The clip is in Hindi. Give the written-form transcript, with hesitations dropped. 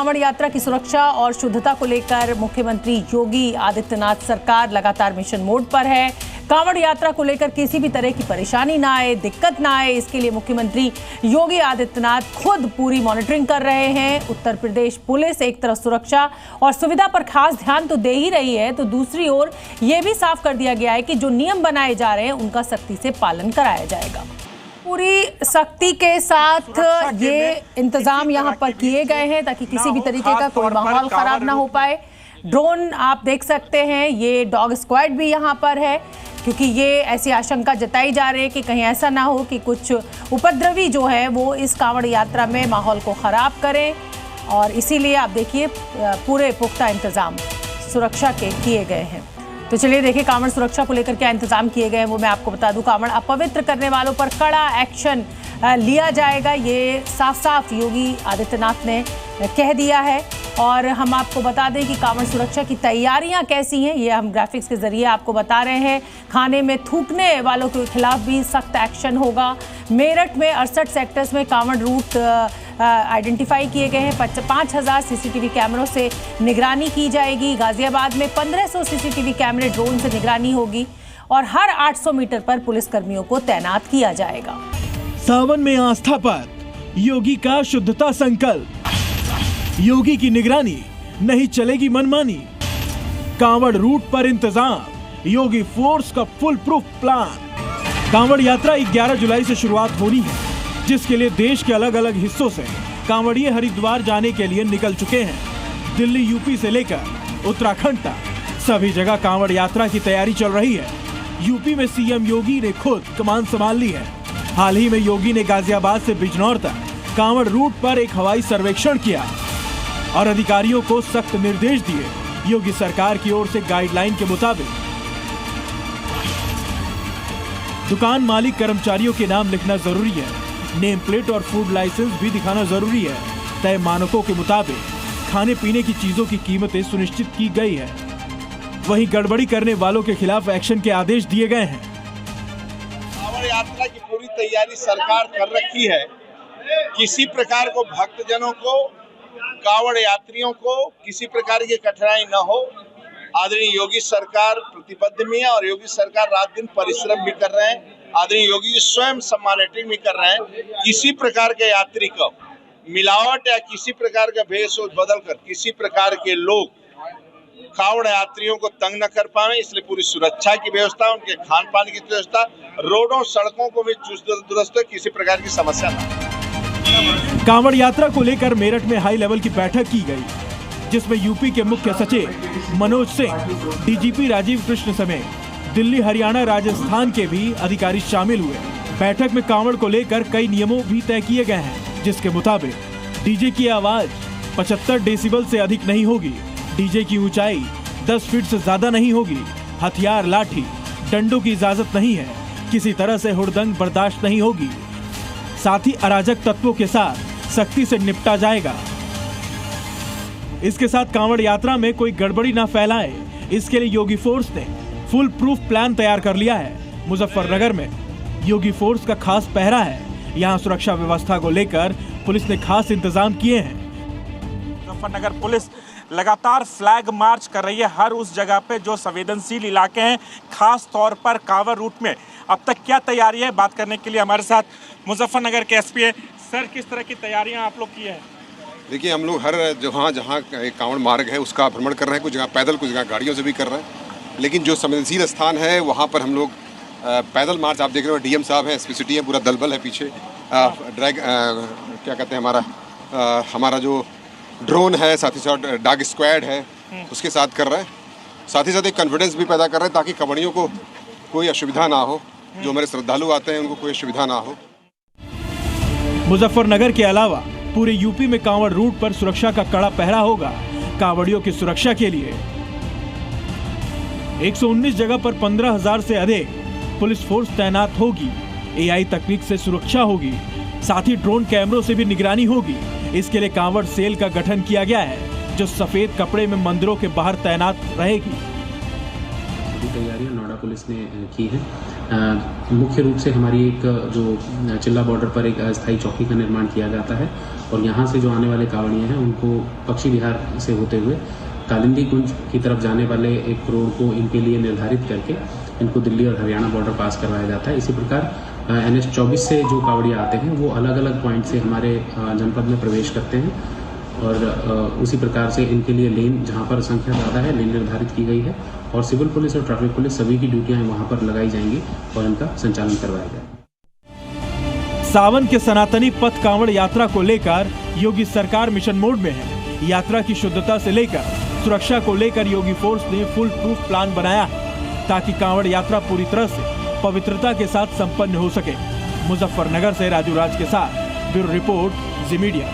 कांवड़ यात्रा की सुरक्षा और शुद्धता को लेकर मुख्यमंत्री योगी आदित्यनाथ सरकार लगातार मिशन मोड पर है। कांवड़ यात्रा को लेकर किसी भी तरह की परेशानी ना आए, दिक्कत ना आए, इसके लिए मुख्यमंत्री योगी आदित्यनाथ खुद पूरी मॉनिटरिंग कर रहे हैं। उत्तर प्रदेश पुलिस एक तरफ सुरक्षा और सुविधा पर खास ध्यान तो दे ही रही है, तो दूसरी ओर यह भी साफ कर दिया गया है कि जो नियम बनाए जा रहे हैं उनका सख्ती से पालन कराया जाएगा। पूरी सख्ती के साथ ये इंतजाम यहाँ पर किए गए हैं ताकि किसी भी तरीके का कोई माहौल खराब ना हो पाए। ड्रोन आप देख सकते हैं, ये डॉग स्क्वाड भी यहाँ पर है क्योंकि ये ऐसी आशंका जताई जा रही है कि कहीं ऐसा ना हो कि कुछ उपद्रवी जो है वो इस कांवड़ यात्रा में माहौल को खराब करें, और इसीलिए आप देखिए पूरे पुख्ता इंतजाम सुरक्षा के किए गए हैं। तो चलिए देखिए कांवड़ सुरक्षा को लेकर क्या इंतजाम किए गए हैं वो मैं आपको बता दूं। कांवड़ अपवित्र करने वालों पर कड़ा एक्शन लिया जाएगा, ये साफ साफ योगी आदित्यनाथ ने कह दिया है। और हम आपको बता दें कि कांवड़ सुरक्षा की तैयारियां कैसी हैं ये हम ग्राफिक्स के जरिए आपको बता रहे हैं। खाने में थूकने वालों के खिलाफ भी सख्त एक्शन होगा। मेरठ में 68 सेक्टर्स में कांवड़ रूट आइडेंटिफाई किए गए हैं। 5000 सीसीटीवी कैमरों से निगरानी की जाएगी। गाजियाबाद में 1500 सीसीटीवी कैमरे ड्रोन से निगरानी होगी और हर 800 मीटर पर पुलिसकर्मियों को तैनात किया जाएगा। सावन में आस्था पर योगी का शुद्धता संकल्प, योगी की निगरानी, नहीं चलेगी मनमानी। कांवड़ रूट पर इंतजाम, योगी फोर्स का फुल प्रूफ प्लान। कांवड़ यात्रा 11 जुलाई से शुरुआत होनी है, जिसके लिए देश के अलग अलग हिस्सों से कांवड़िए हरिद्वार जाने के लिए निकल चुके हैं। दिल्ली, यूपी से लेकर उत्तराखंड तक सभी जगह कांवड़ यात्रा की तैयारी चल रही है। यूपी में सीएम योगी ने खुद कमान संभाल ली है। हाल ही में योगी ने गाजियाबाद से बिजनौर तक कांवड़ रूट पर एक हवाई सर्वेक्षण किया और अधिकारियों को सख्त निर्देश दिए। योगी सरकार की ओर से गाइडलाइन के मुताबिक दुकान मालिक कर्मचारियों के नाम लिखना जरूरी है, नेम प्लेट और फूड लाइसेंस भी दिखाना जरूरी है। तय मानकों के मुताबिक खाने पीने की चीजों की कीमतें सुनिश्चित की गई है। वहीं गड़बड़ी करने वालों के खिलाफ एक्शन के आदेश दिए गए हैं। कांवड़ यात्रा की पूरी तैयारी सरकार कर रखी है। किसी प्रकार को भक्तजनों को, कांवड़ यात्रियों को किसी प्रकार की कठिनाई न हो, आदरणीय योगी सरकार प्रतिबद्ध में है और योगी सरकार रात दिन परिश्रम भी कर रहे हैं। आदरणीय योगी स्वयं मॉनिटरिंग भी कर रहे हैं। किसी प्रकार के यात्री को मिलावट या किसी प्रकार का भेष बदलकर किसी प्रकार के लोग कांवड़ यात्रियों को तंग न कर पाए, इसलिए पूरी सुरक्षा की व्यवस्था, उनके खान पान की व्यवस्था, रोडों सड़कों को भी चुस्त दुरुस्त, किसी प्रकार की समस्या न। कांवड़ यात्रा को लेकर मेरठ में हाई लेवल की बैठक की गई, जिसमें यूपी के मुख्य सचिव मनोज सिंह, डीजीपी राजीव कृष्ण समेत दिल्ली, हरियाणा, राजस्थान के भी अधिकारी शामिल हुए। बैठक में कांवड़ को लेकर कई नियमों भी तय किए गए हैं, जिसके मुताबिक डीजे की आवाज 75 डेसिबल से अधिक नहीं होगी, डीजे की ऊंचाई 10 फीट से ज्यादा नहीं होगी, हथियार, लाठी, डंडों की इजाजत नहीं है, किसी तरह से हुड़दंग बर्दाश्त नहीं होगी। साथ ही अराजक तत्वों के साथ सख्ती से निपटा जाएगा। इसके साथ कांवड़ यात्रा में कोई गड़बड़ी ना फैलाए, इसके लिए योगी फोर्स ने फुल प्रूफ प्लान तैयार कर लिया है। मुजफ्फरनगर में योगी फोर्स का खास पहरा है। यहाँ सुरक्षा व्यवस्था को लेकर पुलिस ने खास इंतजाम किए हैं। मुजफ्फरनगर पुलिस लगातार फ्लैग मार्च कर रही है हर उस जगह पे जो संवेदनशील इलाके हैं, खास तौर पर कांवड़ रूट में। अब तक क्या तैयारी है, बात करने के लिए हमारे साथ मुजफ्फरनगर के एसपी है। सर, किस तरह की तैयारियां आप लोग की है? देखिए, हम लोग हर जहाँ कांवड़ मार्ग है उसका भ्रमण कर रहे हैं। कुछ जगह पैदल, कुछ जगह गाड़ियों से भी कर रहे हैं, लेकिन जो संवेदनशील स्थान है वहाँ पर हम लोग पैदल मार्च, आप देख रहे हो डीएम साहब है, एसपी सिटी है, पूरा दलबल है पीछे, क्या कहते हैं, हमारा जो ड्रोन है, साथ ही साथ डॉग स्क्वाड है, उसके साथ कर रहे हैं। साथ ही साथ एक कॉन्फिडेंस भी पैदा कर रहे हैं ताकि कांवड़ियों को कोई असुविधा ना हो, जो हमारे श्रद्धालु आते हैं उनको कोई असुविधा ना हो। मुजफ्फरनगर के अलावा पूरे यूपी में कांवड़ रूट पर सुरक्षा का कड़ा पहरा होगा। कांवड़ियों की सुरक्षा के लिए 119 जगह पर 15,000 से अधिक पुलिस फोर्स तैनात होगी। एआई तकनीक से सुरक्षा होगी, साथ ही ड्रोन कैमरों से भी निगरानी होगी। इसके लिए कांवड़ सेल का गठन किया गया है, जो सफेद कपड़े में मंदिरों के बाहर तैनात रहेगी। तैयारियां नोएडा पुलिस ने की है। मुख्य रूप से हमारी एक जो चिल्ला बॉर्डर पर एक अस्थायी चौकी का निर्माण किया जाता है और यहाँ से जो आने वाले कांवड़िए हैं उनको पक्षी विहार से होते हुए कालिंदी कुंज की तरफ जाने वाले एक रोड को इनके लिए निर्धारित करके इनको दिल्ली और हरियाणा बॉर्डर पास करवाया जाता है। इसी प्रकार NH 24 से जो कांवड़िया आते हैं वो अलग अलग पॉइंट से हमारे जनपद में प्रवेश करते हैं और उसी प्रकार से इनके लिए लेन जहाँ पर संख्या ज़्यादा है लेन निर्धारित की गई है और सिविल पुलिस और ट्रैफिक पुलिस सभी की ड्यूटियाँ वहाँ पर लगाई जाएंगी और इनका संचालन करवाया जाएगा। सावन के सनातनी पथ कांवड़ यात्रा को लेकर योगी सरकार मिशन मोड में है। यात्रा की शुद्धता से लेकर सुरक्षा को लेकर योगी फोर्स ने फुल प्रूफ प्लान बनाया है ताकि कांवड़ यात्रा पूरी तरह से पवित्रता के साथ संपन्न हो सके। मुजफ्फरनगर से राजू राज के साथ ब्यूरो रिपोर्ट जी मीडिया।